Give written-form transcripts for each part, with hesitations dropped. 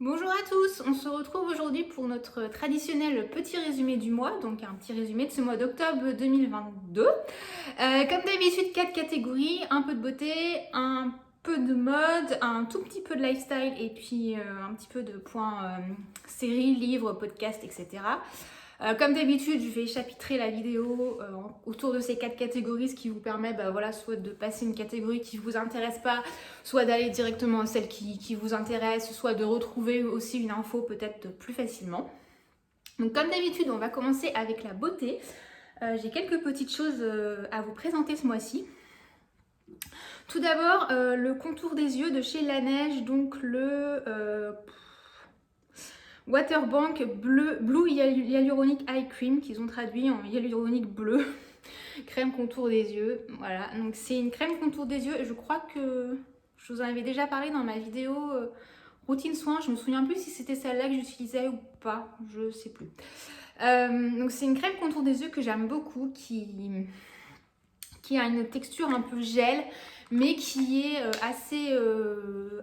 Bonjour à tous, on se retrouve aujourd'hui pour notre traditionnel petit résumé du mois, donc un petit résumé de ce mois d'octobre 2022. Comme d'habitude, 4 catégories, un peu de beauté, un peu de mode, un tout petit peu de lifestyle et puis un petit peu de points séries, livres, podcasts, etc. Comme d'habitude, je vais chapitrer la vidéo autour de ces 4 catégories, ce qui vous permet soit de passer une catégorie qui ne vous intéresse pas, soit d'aller directement à celle qui vous intéresse, soit de retrouver aussi une info peut-être plus facilement. Donc comme d'habitude, on va commencer avec la beauté. J'ai quelques petites choses à vous présenter ce mois-ci. Tout d'abord, le contour des yeux de chez Laneige, donc le Waterbank Blue Hyaluronic Eye Cream, qu'ils ont traduit en hyaluronique bleu, crème contour des yeux. Voilà, donc c'est une crème contour des yeux. Je crois que je vous en avais déjà parlé dans ma vidéo routine soin. Je me souviens plus si c'était celle-là que j'utilisais ou pas, je sais plus. Donc c'est une crème contour des yeux que j'aime beaucoup, qui a une texture un peu gel, mais qui est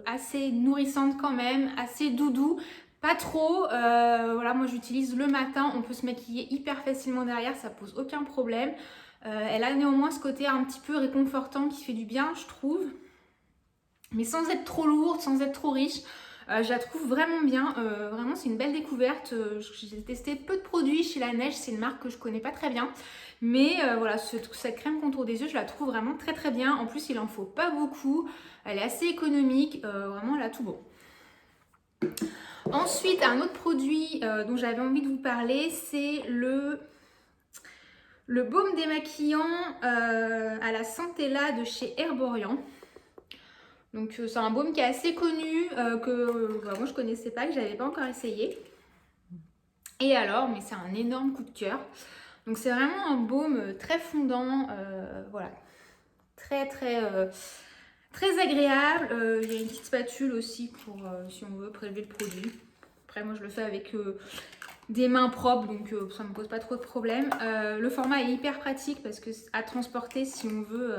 assez nourrissante quand même, assez doudou. Pas trop, voilà, moi j'utilise le matin, on peut se maquiller hyper facilement derrière, ça pose aucun problème. Elle a néanmoins ce côté un petit peu réconfortant qui fait du bien, je trouve. Mais sans être trop lourde, sans être trop riche. Je la trouve vraiment bien, vraiment c'est une belle découverte. J'ai testé peu de produits chez Laneige, c'est une marque que je connais pas très bien. Mais voilà, cette crème contour des yeux, je la trouve vraiment très très bien. En plus, il en faut pas beaucoup, elle est assez économique, vraiment elle a tout bon. Ensuite, un autre produit dont j'avais envie de vous parler, c'est le baume démaquillant à la Centella de chez Herborian. Donc c'est un baume qui est assez connu, que moi je connaissais pas, que j'avais pas encore essayé. Et alors, mais c'est un énorme coup de cœur. Donc c'est vraiment un baume très fondant, voilà, très agréable. Il y a une petite spatule aussi pour si on veut prélever le produit. Après moi je le fais avec des mains propres, donc ça ne me pose pas trop de problème. Le format est hyper pratique parce que à transporter si on veut,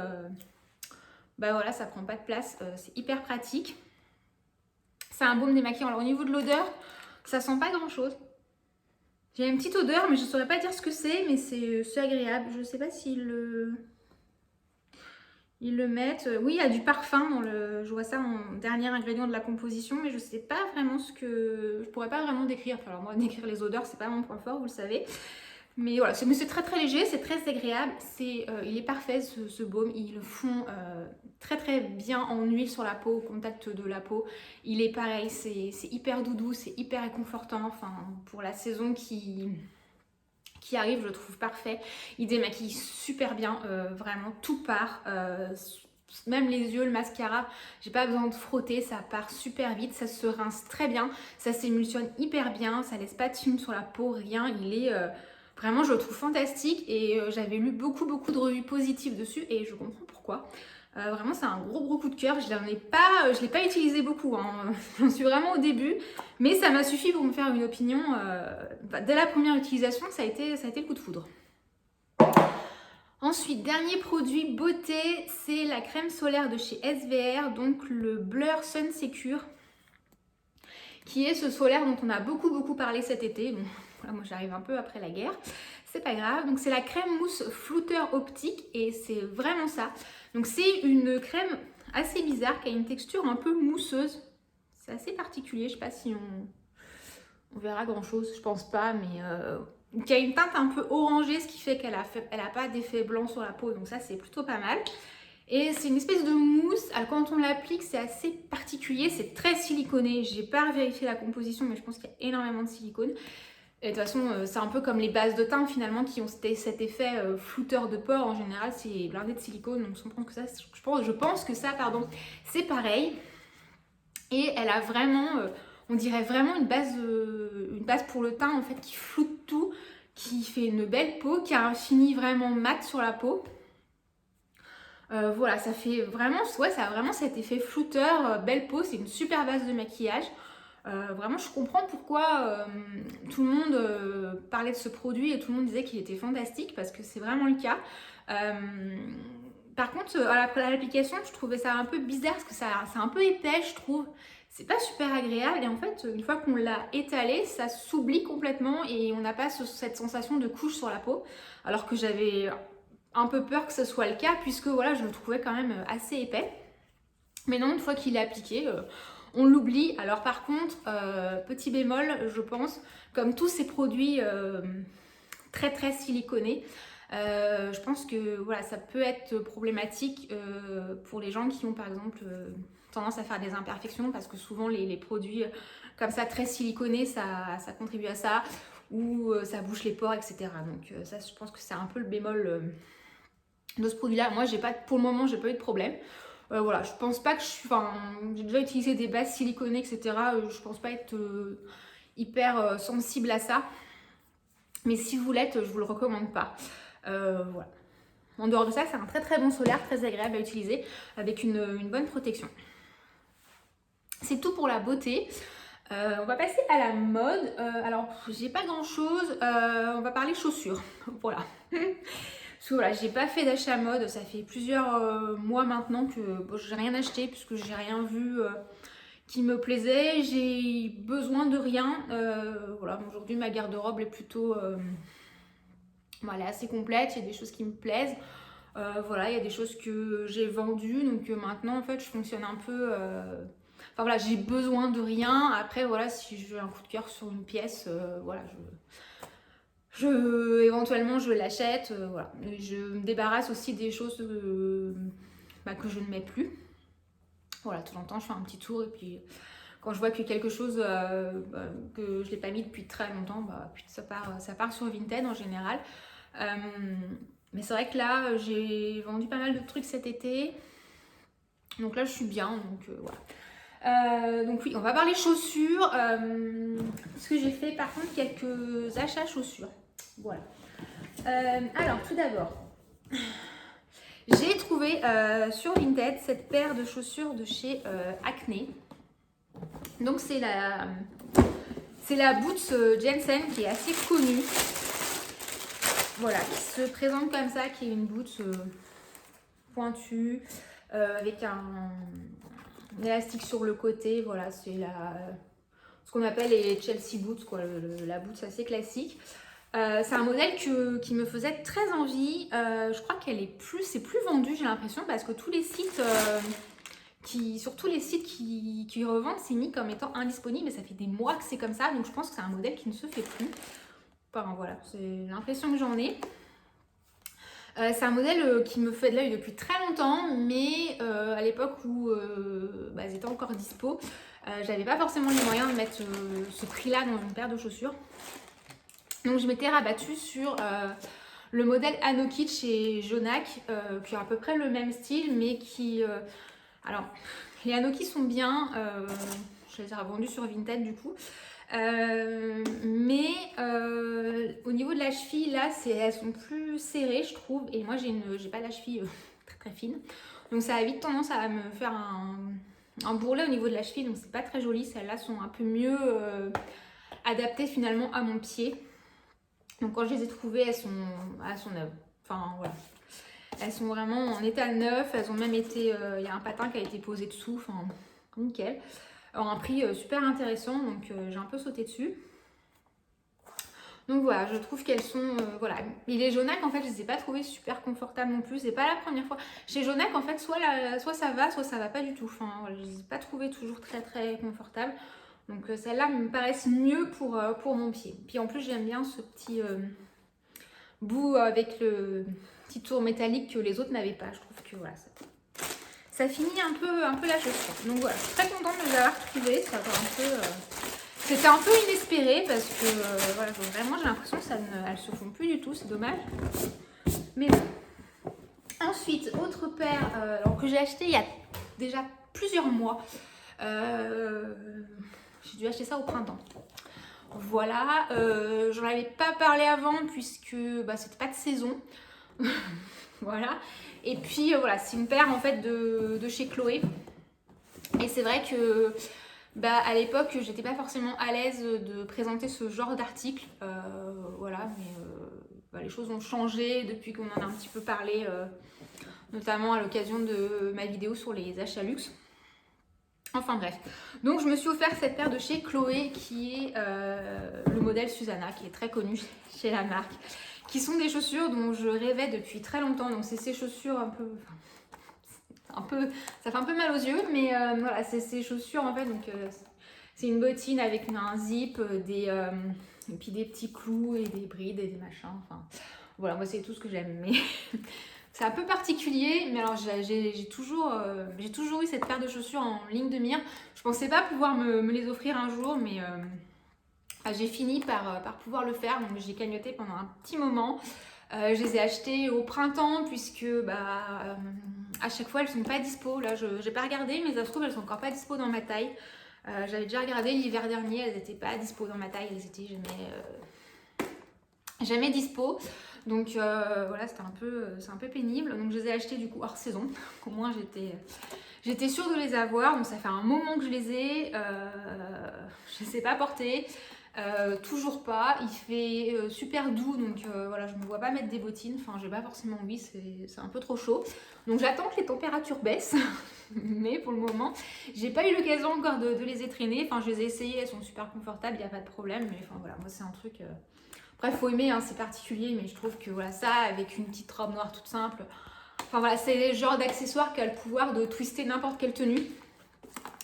voilà, ça prend pas de place, c'est hyper pratique. C'est un baume démaquillant. Alors au niveau de l'odeur, ça sent pas grand chose. J'ai une petite odeur, mais je saurais pas dire ce que c'est, mais c'est agréable. Je sais pas s'ils le mettent. Oui, il y a du parfum dans le. Je vois ça en dernier ingrédient de la composition, mais je sais pas vraiment ce que. Je pourrais pas vraiment décrire. Enfin, alors moi, décrire les odeurs, c'est pas mon point fort, vous le savez. Mais voilà, c'est très léger, c'est très agréable. Il est parfait ce baume. Il le fond très bien en huile sur la peau, au contact de la peau. Il est pareil, c'est hyper doudou, c'est hyper réconfortant. Enfin, pour la saison qui arrive, je le trouve parfait. Il démaquille super bien, vraiment tout part. Même les yeux, le mascara, j'ai pas besoin de frotter, ça part super vite, ça se rince très bien, ça s'émulsionne hyper bien, ça laisse pas de fume sur la peau, rien. Il est vraiment, je le trouve fantastique et j'avais lu beaucoup de revues positives dessus et je comprends pourquoi. Vraiment, c'est un gros coup de cœur. Je l'ai pas utilisé beaucoup, hein. J'en suis vraiment au début, mais ça m'a suffi pour me faire une opinion. Dès la première utilisation, ça a été le coup de foudre. Ensuite, dernier produit beauté, c'est la crème solaire de chez SVR, donc le Blur Sun Secure, qui est ce solaire dont on a beaucoup parlé cet été. Bon, voilà, moi j'arrive un peu après la guerre, c'est pas grave. Donc c'est la crème mousse flouteur optique et c'est vraiment ça. Donc c'est une crème assez bizarre qui a une texture un peu mousseuse. C'est assez particulier, je sais pas si on verra grand chose, je pense pas, mais qui a une teinte un peu orangée, ce qui fait qu'elle a pas d'effet blanc sur la peau, donc ça c'est plutôt pas mal. Et c'est une espèce de mousse, alors quand on l'applique c'est assez particulier, c'est très siliconé, j'ai pas vérifié la composition mais je pense qu'il y a énormément de silicone. Et de toute façon c'est un peu comme les bases de teint finalement qui ont cet effet flouteur de pores, en général c'est blindé de silicone, donc je pense que ça c'est pareil. Et elle a vraiment, on dirait vraiment une base pour le teint en fait qui floute tout, qui fait une belle peau, qui a un fini vraiment mat sur la peau. Voilà, ça fait vraiment, ouais, ça a vraiment cet effet flouteur, belle peau, c'est une super base de maquillage. Vraiment, je comprends pourquoi tout le monde parlait de ce produit et tout le monde disait qu'il était fantastique parce que c'est vraiment le cas. Par contre, à l'application, je trouvais ça un peu bizarre parce que c'est un peu épais, je trouve. c'est pas super agréable et en fait une fois qu'on l'a étalé ça s'oublie complètement et on n'a pas cette sensation de couche sur la peau alors que j'avais un peu peur que ce soit le cas puisque voilà je le trouvais quand même assez épais. Mais non, une fois qu'il est appliqué, on l'oublie. Alors par contre, petit bémol, je pense, comme tous ces produits très très siliconés, je pense que voilà, ça peut être problématique pour les gens qui ont par exemple tendance à faire des imperfections parce que souvent les produits comme ça très siliconés, ça contribue à ça ou ça bouche les pores, etc. Donc ça, je pense que c'est un peu le bémol de ce produit-là. Moi, j'ai pas, pour le moment, j'ai pas eu de problème. Voilà, je pense pas que j'ai déjà utilisé des bases siliconées, etc. Je pense pas être hyper sensible à ça. Mais si vous l'êtes, je vous le recommande pas. Voilà. En dehors de ça, c'est un très très bon solaire, très agréable à utiliser, avec une bonne protection. C'est tout pour la beauté. On va passer à la mode. Alors, j'ai pas grand chose. On va parler chaussures. Voilà. Parce que voilà, j'ai pas fait d'achat mode, ça fait plusieurs mois maintenant que j'ai rien acheté puisque j'ai rien vu qui me plaisait. J'ai besoin de rien. Voilà, aujourd'hui ma garde-robe est plutôt elle est assez complète, il y a des choses qui me plaisent. Voilà, il y a des choses que j'ai vendues, donc maintenant en fait je fonctionne un peu. Enfin voilà, j'ai besoin de rien. Après voilà, si j'ai un coup de cœur sur une pièce, voilà, éventuellement je l'achète, voilà. Je me débarrasse aussi des choses que je ne mets plus. Voilà, de temps en temps je fais un petit tour et puis quand je vois que quelque chose que je l'ai pas mis depuis très longtemps, puis ça part sur Vinted en général. Mais c'est vrai que là j'ai vendu pas mal de trucs cet été. Donc là je suis bien, donc voilà. Donc oui, on va parler chaussures. Parce que j'ai fait par contre quelques achats chaussures. Voilà. Alors tout d'abord, j'ai trouvé sur Vinted cette paire de chaussures de chez Acne. Donc c'est la Boots Jensen qui est assez connue. Voilà, qui se présente comme ça, qui est une Boots pointue avec un élastique sur le côté. Voilà, c'est ce qu'on appelle les Chelsea Boots, quoi, la Boots assez classique. C'est un modèle qui me faisait très envie. Je crois c'est plus vendu, j'ai l'impression, parce que tous les sites sur tous les sites qui revendent, c'est mis comme étant indisponible, et ça fait des mois que c'est comme ça, donc je pense que c'est un modèle qui ne se fait plus. Enfin voilà, c'est l'impression que j'en ai. C'est un modèle qui me fait de l'œil depuis très longtemps, mais à l'époque où elles étaient encore dispo, j'avais pas forcément les moyens de mettre ce prix-là dans une paire de chaussures. Donc je m'étais rabattue sur le modèle Anoki chez Jonak, qui a à peu près le même style, mais qui... alors, les Anoki sont bien, je les ai revendus sur Vinted du coup. Mais au niveau de la cheville, là, elles sont plus serrées, je trouve. Et moi, j'ai pas la cheville très très fine. Donc ça a vite tendance à me faire un bourrelet au niveau de la cheville. Donc c'est pas très joli. Celles-là sont un peu mieux adaptées finalement à mon pied. Donc quand je les ai trouvées, elles sont neuves. Enfin voilà. Elles sont vraiment en état neuf. Elles ont même été... il y a un patin qui a été posé dessous. Enfin, nickel. Alors, un prix super intéressant. Donc j'ai un peu sauté dessus. Donc voilà, je trouve qu'elles sont... voilà. Et les Jonak, en fait, je les ai pas trouvées super confortables non plus. C'est pas la première fois. Chez Jonak, en fait, soit ça va pas du tout. Enfin, voilà, je les ai pas trouvées toujours très très confortables. Donc celles-là me paraissent mieux pour mon pied. Puis en plus, j'aime bien ce petit bout avec le petit tour métallique que les autres n'avaient pas. Je trouve que voilà, ça finit un peu la chaussure. Donc voilà, je suis très contente de les avoir trouvées. C'était un peu inespéré parce que voilà, vraiment j'ai l'impression qu'elles se font plus du tout, c'est dommage. Mais bon. Ensuite, autre paire que j'ai acheté il y a déjà plusieurs mois. J'ai dû acheter ça au printemps. Voilà, j'en avais pas parlé avant puisque c'était pas de saison. Voilà. Et puis voilà, c'est une paire en fait de chez Chloé. Et c'est vrai que à l'époque, j'étais pas forcément à l'aise de présenter ce genre d'article. Voilà, mais les choses ont changé depuis qu'on en a un petit peu parlé, notamment à l'occasion de ma vidéo sur les achats luxe. Enfin bref, donc je me suis offert cette paire de chez Chloé qui est le modèle Susanna, qui est très connu chez la marque, qui sont des chaussures dont je rêvais depuis très longtemps. Donc c'est ces chaussures ça fait un peu mal aux yeux, mais voilà, c'est ces chaussures en fait. Donc c'est une bottine avec un zip, et puis des petits clous et des brides et des machins. Enfin voilà, moi c'est tout ce que j'aime, mais c'est un peu particulier. Mais alors j'ai toujours eu cette paire de chaussures en ligne de mire. Je pensais pas pouvoir me les offrir un jour, mais j'ai fini par pouvoir le faire. Donc j'ai cagnoté pendant un petit moment. Je les ai achetées au printemps puisque à chaque fois elles sont pas dispo. Là j'ai pas regardé, mais ça se trouve elles sont encore pas dispo dans ma taille. J'avais déjà regardé l'hiver dernier, elles étaient pas dispo dans ma taille, elles étaient jamais dispo. Donc voilà, c'est un peu pénible. Donc je les ai achetées du coup hors saison. Au moins j'étais sûre de les avoir. Donc ça fait un moment que je les ai. Je les ai pas portées. Toujours pas, il fait super doux, donc voilà, je me vois pas mettre des bottines, enfin j'ai pas forcément envie, c'est un peu trop chaud. Donc j'attends que les températures baissent, mais pour le moment j'ai pas eu l'occasion encore de les étraîner. Enfin je les ai essayées, elles sont super confortables, il n'y a pas de problème, mais enfin voilà, moi c'est un truc... Bref, faut aimer, hein, c'est particulier, mais je trouve que voilà, ça avec une petite robe noire toute simple, enfin voilà, c'est le genre d'accessoire qui a le pouvoir de twister n'importe quelle tenue.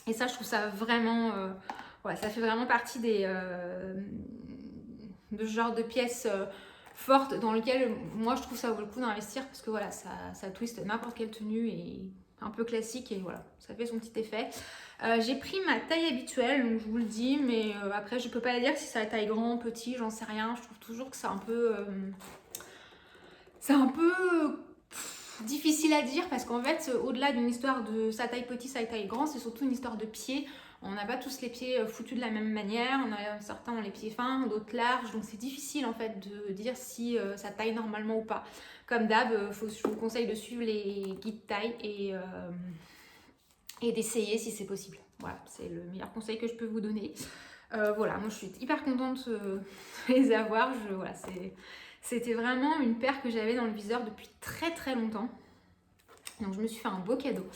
Et ça, je trouve ça vraiment... ouais, ça fait vraiment partie de ce genre de pièces fortes dans lesquelles moi je trouve ça vaut le coup d'investir parce que voilà, ça twiste n'importe quelle tenue et un peu classique et voilà, ça fait son petit effet. J'ai pris ma taille habituelle, donc je vous le dis, mais après je peux pas dire si c'est la taille grand, petit, j'en sais rien. Je trouve toujours que c'est un peu... difficile à dire parce qu'en fait, au-delà d'une histoire de sa taille petit, sa taille grand, c'est surtout une histoire de pieds. On n'a pas tous les pieds foutus de la même manière. Certains ont les pieds fins, d'autres larges. Donc c'est difficile en fait de dire si ça taille normalement ou pas. Comme d'hab, je vous conseille de suivre les guides taille et d'essayer si c'est possible. Voilà, c'est le meilleur conseil que je peux vous donner. Voilà, moi je suis hyper contente de les avoir. Voilà, c'était vraiment une paire que j'avais dans le viseur depuis très très longtemps. Donc je me suis fait un beau cadeau.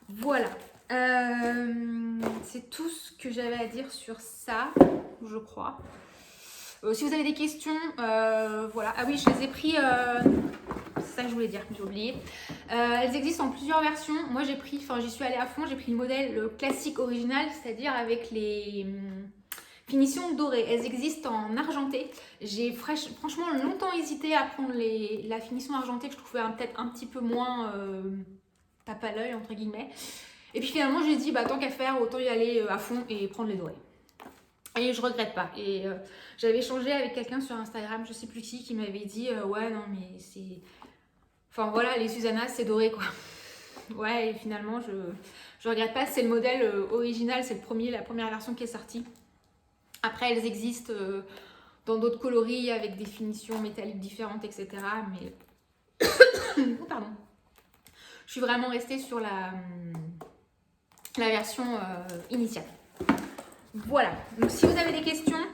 Voilà. C'est tout ce que j'avais à dire sur ça, je crois. Si vous avez des questions, voilà. Ah oui, je les ai pris... c'est ça que je voulais dire, j'ai oublié. Elles existent en plusieurs versions. Moi j'y suis allée à fond, j'ai pris le modèle classique original, c'est-à-dire avec les... finition dorée, elles existent en argenté. J'ai franchement longtemps hésité à prendre la finition argentée que je trouvais peut-être un petit peu moins tape à l'œil entre guillemets. Et puis finalement j'ai dit tant qu'à faire autant y aller à fond et prendre les dorés. Et je regrette pas. Et j'avais échangé avec quelqu'un sur Instagram, je sais plus qui m'avait dit ouais non mais c'est... Enfin voilà, les Susanna c'est doré quoi. Ouais et finalement je regrette pas, c'est le modèle original, c'est la première version qui est sortie. Après, elles existent dans d'autres coloris avec des finitions métalliques différentes, etc. Mais oh, pardon. Je suis vraiment restée sur la version initiale. Voilà. Donc, si vous avez des questions,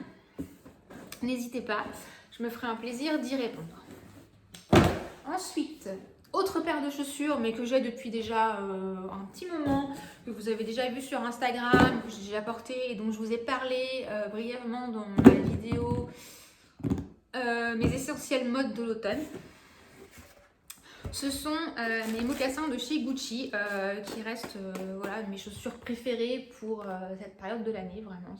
n'hésitez pas. Je me ferai un plaisir d'y répondre. Ensuite, autre paire de chaussures, mais que j'ai depuis déjà un petit moment, que vous avez déjà vu sur Instagram, que j'ai déjà porté et dont je vous ai parlé brièvement dans ma vidéo mes essentiels modes de l'automne. Ce sont mes mocassins de chez Gucci qui restent voilà, mes chaussures préférées pour cette période de l'année. Vraiment,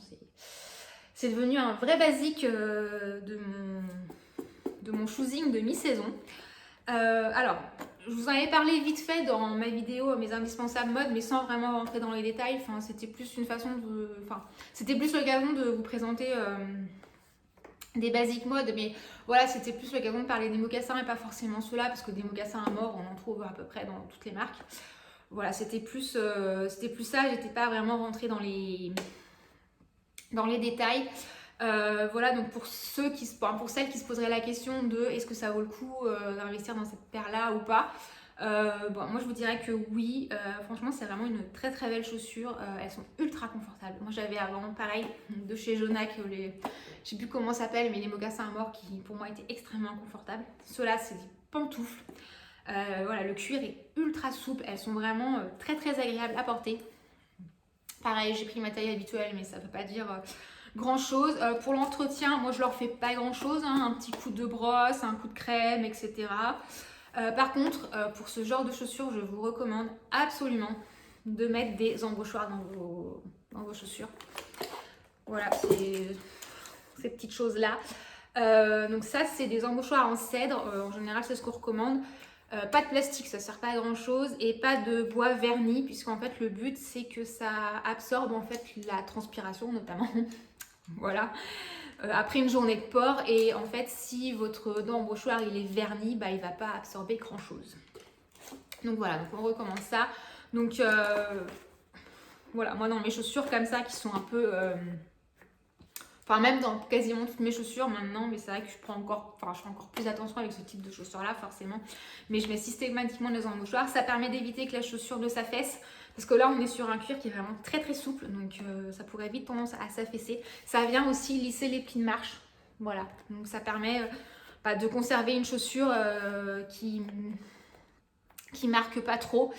c'est devenu un vrai basique de mon choosing de mi-saison. Alors, je vous en avais parlé vite fait dans ma vidéo mes indispensables modes, mais sans vraiment rentrer dans les détails. Enfin, c'était plus une façon de... Enfin, c'était plus l'occasion de vous présenter des basiques modes, mais voilà, c'était plus l'occasion de parler des mocassins et pas forcément ceux-là, parce que des mocassins à mort, on en trouve à peu près dans toutes les marques. Voilà, c'était plus ça, j'étais pas vraiment rentrée dans les détails. Voilà, donc pour celles qui se poseraient la question de est-ce que ça vaut le coup d'investir dans cette paire-là ou pas, moi je vous dirais que oui, franchement c'est vraiment une très très belle chaussure, elles sont ultra confortables. Moi j'avais avant pareil de chez Jonac, je sais plus comment ça s'appelle, mais les mocassins à mort qui pour moi étaient extrêmement confortables. Ceux-là c'est des pantoufles, voilà, le cuir est ultra souple, elles sont vraiment très très agréables à porter. Pareil, j'ai pris ma taille habituelle, mais ça ne veut pas dire grand chose. Pour l'entretien, moi je leur fais pas grand chose, hein, un petit coup de brosse, un coup de crème, etc. Par contre, pour ce genre de chaussures, je vous recommande absolument de mettre des embauchoirs dans vos chaussures. Voilà, ces petites choses-là. Donc ça, c'est des embauchoirs en cèdre. En général, c'est ce qu'on recommande. Pas de plastique, ça sert pas à grand chose, et pas de bois verni, puisqu'en fait le but c'est que ça absorbe en fait la transpiration notamment. Voilà, après une journée de port, et en fait si votre embauchoir il est verni, bah il va pas absorber grand chose. Donc voilà, donc on recommence ça. Donc voilà, moi dans mes chaussures comme ça qui sont un peu enfin même dans quasiment toutes mes chaussures maintenant, mais c'est vrai que je fais encore plus attention avec ce type de chaussures là forcément, mais je mets systématiquement les embauchoirs. Ça permet d'éviter que la chaussure de s'affaisse, parce que là on est sur un cuir qui est vraiment très très souple, donc ça pourrait vite tendance à s'affaisser. Ça vient aussi lisser les plis de marche, voilà, donc ça permet de conserver une chaussure qui marque pas trop,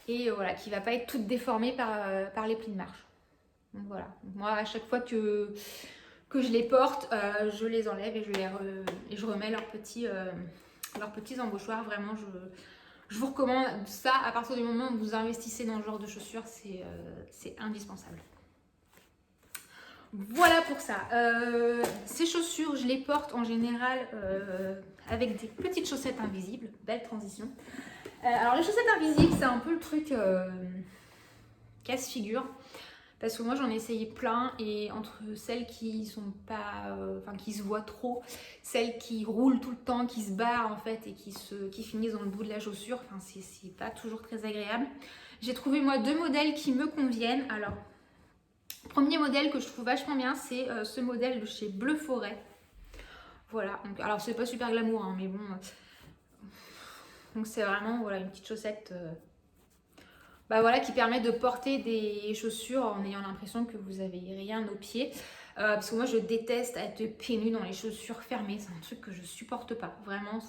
et voilà, qui va pas être toute déformée par les plis de marche. Donc voilà, moi à chaque fois que je les porte, je les enlève et je remets leurs petits embauchoirs. Vraiment, je vous recommande ça à partir du moment où vous investissez dans ce genre de chaussures, c'est indispensable. Voilà pour ça. Ces chaussures, je les porte en général avec des petites chaussettes invisibles. Belle transition. Alors les chaussettes invisibles, c'est un peu le truc casse-figure. Parce que moi j'en ai essayé plein, et entre celles qui sont pas, qui se voient trop, celles qui roulent tout le temps, qui se barrent en fait et qui finissent dans le bout de la chaussure, c'est pas toujours très agréable. J'ai trouvé moi 2 modèles qui me conviennent. Alors, premier modèle que je trouve vachement bien, c'est ce modèle de chez Bleu Forêt. Voilà, donc, alors c'est pas super glamour, hein, mais bon. Donc c'est vraiment voilà, une petite chaussette. Voilà, qui permet de porter des chaussures en ayant l'impression que vous n'avez rien aux pieds. Parce que moi je déteste être pieds nus dans les chaussures fermées, c'est un truc que je supporte pas. Vraiment,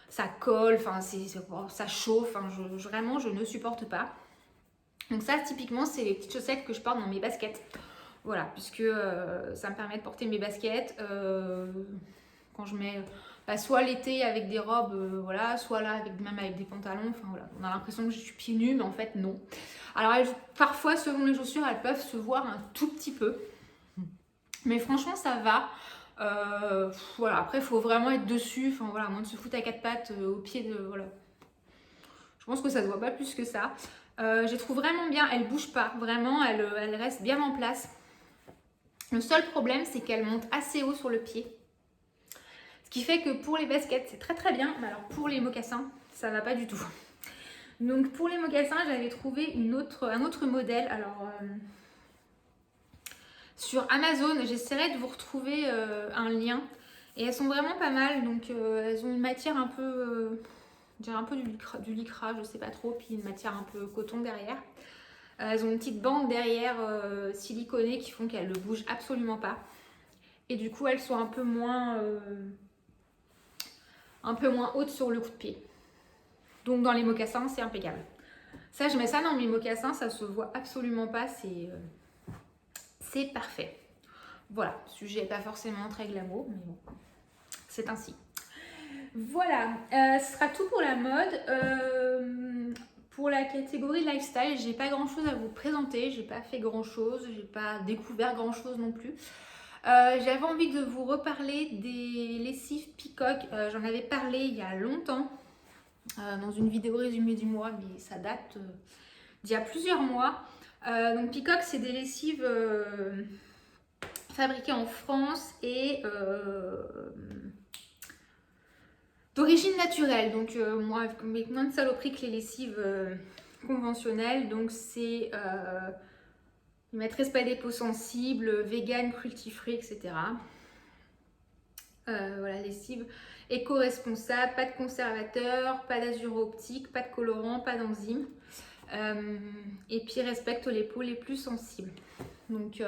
ça colle, ça chauffe, vraiment je ne supporte pas. Donc ça typiquement c'est les petites chaussettes que je porte dans mes baskets. Voilà, puisque ça me permet de porter mes baskets quand je mets... soit l'été avec des robes, voilà, soit là même avec des pantalons, voilà, on a l'impression que je suis pieds nus, mais en fait non. Alors parfois selon les chaussures, elles peuvent se voir un tout petit peu, mais franchement ça va. Voilà, après il faut vraiment être dessus, voilà, à moins de se foutre à 4 pattes au pied de, voilà. Je pense que ça se voit pas plus que ça. Je les trouve vraiment bien, elles bougent pas, vraiment, elles restent bien en place. Le seul problème c'est qu'elles montent assez haut sur le pied. Ce qui fait que pour les baskets, c'est très très bien, mais alors pour les mocassins, ça va pas du tout. Donc pour les mocassins, j'avais trouvé un autre modèle. Alors sur Amazon, j'essaierai de vous retrouver un lien. Et elles sont vraiment pas mal, donc elles ont une matière un peu, je dirais un peu du lycra, je sais pas trop, puis une matière un peu coton derrière. Elles ont une petite bande derrière siliconée qui font qu'elles ne bougent absolument pas. Et du coup, elles sont un peu moins haute sur le coup de pied. Donc dans les mocassins, c'est impeccable. Ça, je mets ça dans mes mocassins, ça se voit absolument pas, c'est parfait. Voilà, sujet pas forcément très glamour, mais bon, c'est ainsi. Voilà, ce sera tout pour la mode. Pour la catégorie lifestyle, j'ai pas grand chose à vous présenter, j'ai pas fait grand chose, j'ai pas découvert grand chose non plus. J'avais envie de vous reparler des lessives Peacock. J'en avais parlé il y a longtemps dans une vidéo résumée du mois, mais ça date d'il y a plusieurs mois. Donc Peacock, c'est des lessives fabriquées en France et d'origine naturelle. Donc moi, avec moins de saloperie que les lessives conventionnelles. Donc c'est... ils mettent respect des peaux sensibles, vegan, cruelty free, etc. Voilà, lessive éco-responsable, pas de conservateur, pas d'azur optique, pas de colorant, pas d'enzymes. Et puis respecte les peaux les plus sensibles. Donc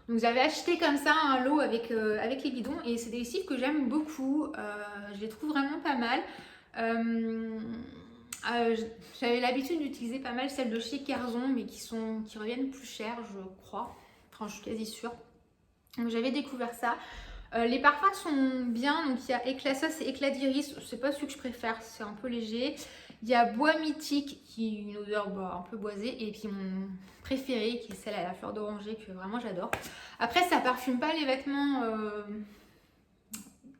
j'avais acheté comme ça un lot avec les bidons, et c'est des lessives que j'aime beaucoup. Je les trouve vraiment pas mal. J'avais l'habitude d'utiliser pas mal celles de chez Kerzon, mais qui reviennent plus chères, je crois. Enfin, je suis quasi sûre. Donc j'avais découvert ça. Les parfums sont bien, donc il y a éclat, ça c'est éclat d'iris, c'est pas celui que je préfère, c'est un peu léger. Il y a bois mythique qui est une odeur un peu boisée, et puis mon préféré qui est celle à la fleur d'oranger que vraiment j'adore. Après ça parfume pas les vêtements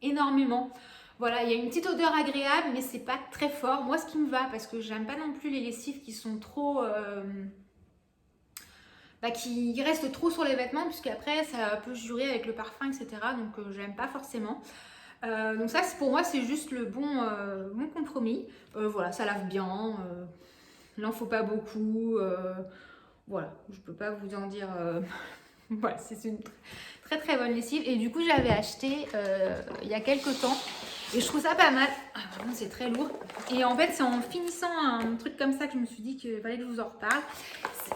énormément. Voilà, il y a une petite odeur agréable, mais c'est pas très fort. Moi, ce qui me va, parce que j'aime pas non plus les lessives qui sont trop... qui restent trop sur les vêtements, puisqu'après, ça peut jurer avec le parfum, etc. Donc, j'aime pas forcément. Donc ça, pour moi, c'est juste le bon compromis. Voilà, ça lave bien. Il n'en faut pas beaucoup. Voilà, je peux pas vous en dire... Voilà, c'est une très très bonne lessive. Et du coup, j'avais acheté il y a quelques temps. Et je trouve ça pas mal. Ah, vraiment, c'est très lourd. Et en fait, c'est en finissant un truc comme ça que je me suis dit qu'il fallait que je vous en reparle.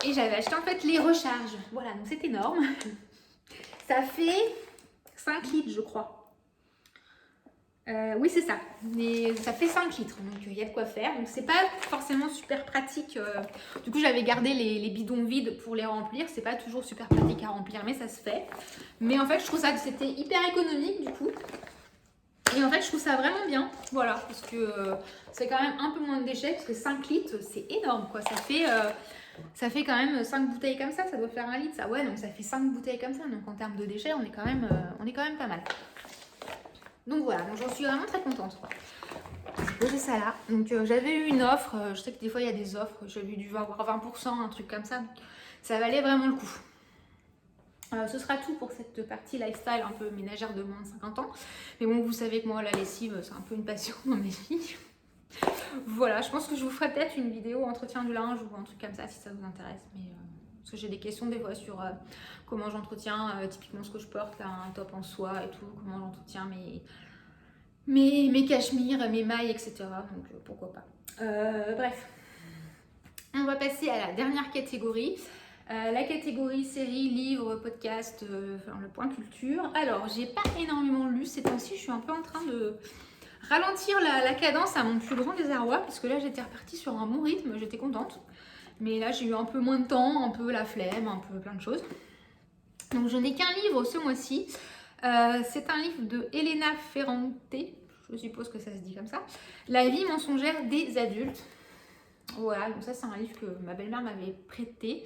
Et j'avais acheté en fait les recharges. Voilà, donc c'est énorme. Ça fait 5 litres, je crois. Oui, c'est ça. Mais ça fait 5 litres. Donc, il y a de quoi faire. Donc, c'est pas forcément super pratique. Du coup, j'avais gardé les bidons vides pour les remplir. C'est pas toujours super pratique à remplir, mais ça se fait. Mais en fait, je trouve ça que c'était hyper économique du coup. Et en fait, je trouve ça vraiment bien, voilà, parce que c'est quand même un peu moins de déchets, parce que 5 litres, c'est énorme, quoi. Ça fait quand même 5 bouteilles comme ça doit faire 1 litre, ça, ouais, donc ça fait 5 bouteilles comme ça, donc en termes de déchets, on est quand même pas mal. Donc voilà, donc j'en suis vraiment très contente. J'ai posé ça là, donc j'avais eu une offre, je sais que des fois il y a des offres, j'avais dû avoir 20%, un truc comme ça, donc ça valait vraiment le coup. Ce sera tout pour cette partie lifestyle un peu ménagère de moins de 50 ans. Mais bon, vous savez que moi, la lessive, c'est un peu une passion dans mes vies. Voilà, je pense que je vous ferai peut-être une vidéo entretien du linge ou un truc comme ça si ça vous intéresse. Mais, parce que j'ai des questions des fois sur comment j'entretiens typiquement ce que je porte, là, un top en soie et tout, comment j'entretiens mes cachemires, mes mailles, etc. Donc pourquoi pas. Bref, on va passer à la dernière catégorie. La catégorie série, livre, podcast, le point culture. Alors, j'ai pas énormément lu ces temps-ci, je suis un peu en train de ralentir la cadence à mon plus grand désarroi, parce que là j'étais repartie sur un bon rythme, j'étais contente. Mais là j'ai eu un peu moins de temps, un peu la flemme, un peu plein de choses. Donc je n'ai qu'un livre ce mois-ci. C'est un livre de Elena Ferrante, je suppose que ça se dit comme ça. La vie mensongère des adultes. Voilà, donc ça c'est un livre que ma belle-mère m'avait prêté.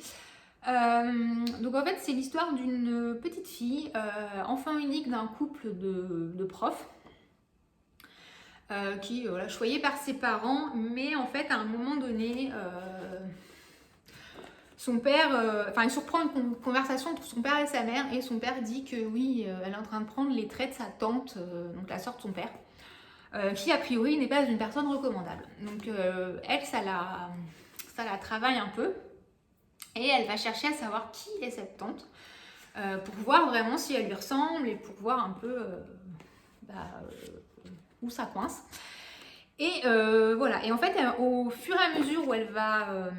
Donc en fait c'est l'histoire d'une petite fille, enfant unique d'un couple de profs qui choyée par ses parents, mais en fait à un moment donné son père, il surprend une conversation entre son père et sa mère, et son père dit que oui, elle est en train de prendre les traits de sa tante, donc la sœur de son père, qui a priori n'est pas une personne recommandable. Donc elle, ça la travaille un peu. Et elle va chercher à savoir qui est cette tante pour voir vraiment si elle lui ressemble et pour voir un peu où ça coince. Et voilà. Et en fait, au fur et à mesure où elle va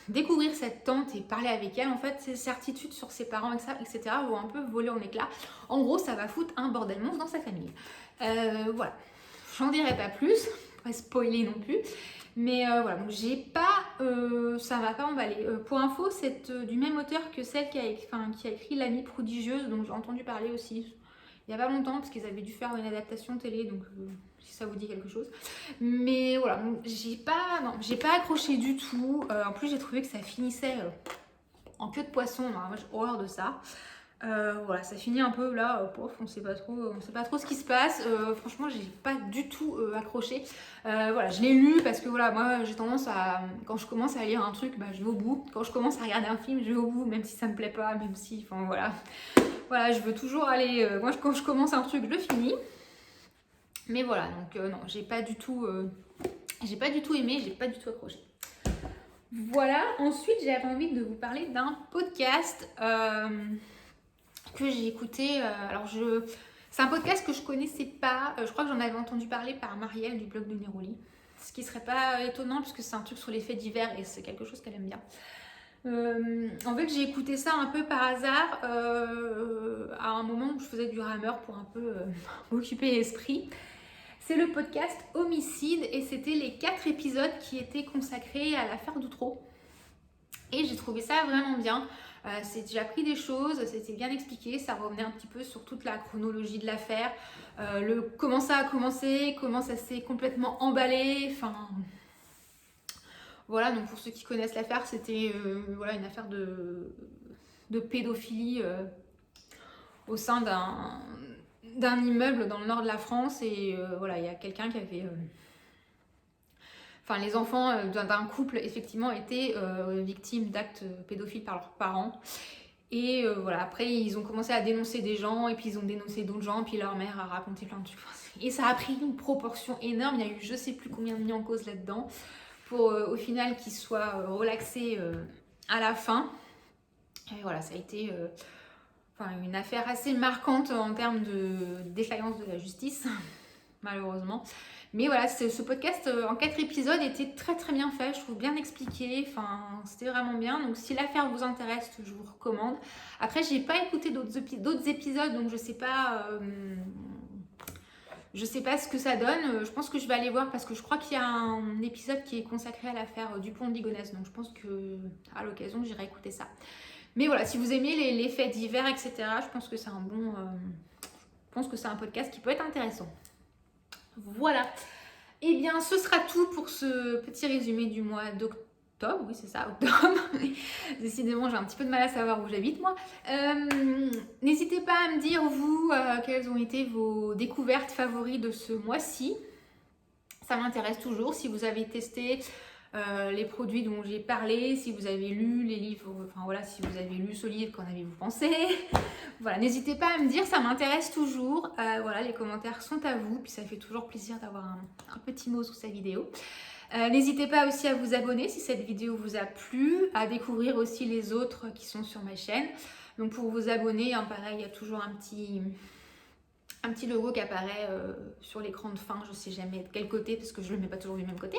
découvrir cette tante et parler avec elle, en fait, ses certitudes sur ses parents, etc. vont un peu voler en éclats. En gros, ça va foutre un bordel monstre dans sa famille. Voilà. J'en dirai pas plus, pas spoiler non plus. Mais voilà, donc j'ai pas, ça m'a pas emballé. Pour info, c'est du même auteur que celle qui a écrit L'Amie prodigieuse, donc j'ai entendu parler aussi il y a pas longtemps, parce qu'ils avaient dû faire une adaptation télé, donc si ça vous dit quelque chose. Mais voilà, donc j'ai pas accroché du tout. En plus, j'ai trouvé que ça finissait en queue de poisson. Alors, moi, j'ai horreur de ça. Voilà, ça finit un peu là, on sait pas trop ce qui se passe. Franchement, j'ai pas du tout accroché. Voilà, je l'ai lu parce que voilà, moi j'ai tendance à, quand je commence à lire un truc, je vais au bout. Quand je commence à regarder un film, je vais au bout, même si ça me plaît pas, même si, enfin voilà. Voilà, je veux toujours aller. Moi, quand je commence un truc, je le finis. Mais voilà, donc non, j'ai pas du tout aimé, j'ai pas du tout accroché. Voilà, ensuite j'avais envie de vous parler d'un podcast que j'ai écouté. C'est un podcast que je connaissais pas. Je crois que j'en avais entendu parler par Marielle du blog de Neroli. Ce qui serait pas étonnant puisque c'est un truc sur les faits divers et c'est quelque chose qu'elle aime bien. En fait, j'ai écouté ça un peu par hasard à un moment où je faisais du rameur pour un peu m'occuper l'esprit. C'est le podcast Homicide et c'était les 4 épisodes qui étaient consacrés à l'affaire Doutreau. Et j'ai trouvé ça vraiment bien. J'ai appris des choses, c'était bien expliqué, ça revenait un petit peu sur toute la chronologie de l'affaire, comment ça a commencé, comment ça s'est complètement emballé, enfin... Voilà, donc pour ceux qui connaissent l'affaire, c'était voilà, une affaire de pédophilie au sein d'un immeuble dans le nord de la France. Et voilà, il y a quelqu'un qui avait... Enfin, les enfants d'un couple, effectivement, étaient victimes d'actes pédophiles par leurs parents. Et voilà, après, ils ont commencé à dénoncer des gens, et puis ils ont dénoncé d'autres gens, puis leur mère a raconté plein de trucs. Et ça a pris une proportion énorme, il y a eu je sais plus combien de mis en cause là-dedans, pour au final qu'ils soient relaxés à la fin. Et voilà, ça a été une affaire assez marquante en termes de défaillance de la justice, malheureusement. Mais voilà, ce podcast en 4 épisodes était très très bien fait, je trouve bien expliqué, enfin c'était vraiment bien. Donc si l'affaire vous intéresse, je vous recommande. Après, j'ai pas écouté d'autres épisodes, donc je sais pas ce que ça donne. Je pense que je vais aller voir parce que je crois qu'il y a un épisode qui est consacré à l'affaire Dupont de Ligonnès, donc je pense que à l'occasion j'irai écouter ça. Mais voilà, si vous aimez les faits divers, etc., je pense que c'est un bon... je pense que c'est un podcast qui peut être intéressant. Voilà. Et bien, ce sera tout pour ce petit résumé du mois d'octobre. Oui, c'est ça, octobre. Décidément, j'ai un petit peu de mal à savoir où j'habite, moi. N'hésitez pas à me dire, vous, quelles ont été vos découvertes favoris de ce mois-ci. Ça m'intéresse toujours. Si vous avez testé les produits dont j'ai parlé, si vous avez lu les livres, enfin voilà, si vous avez lu ce livre, qu'en avez-vous pensé? Voilà, n'hésitez pas à me dire, ça m'intéresse toujours. Voilà, les commentaires sont à vous, puis ça fait toujours plaisir d'avoir un petit mot sous sa vidéo. N'hésitez pas aussi à vous abonner si cette vidéo vous a plu, à découvrir aussi les autres qui sont sur ma chaîne. Donc pour vous abonner, hein, pareil, il y a toujours un petit logo qui apparaît sur l'écran de fin, je sais jamais de quel côté parce que je le mets pas toujours du même côté,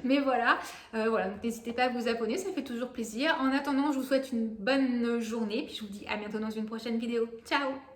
mais voilà, voilà, donc n'hésitez pas à vous abonner, ça fait toujours plaisir. En attendant, je vous souhaite une bonne journée, puis je vous dis à bientôt dans une prochaine vidéo. Ciao!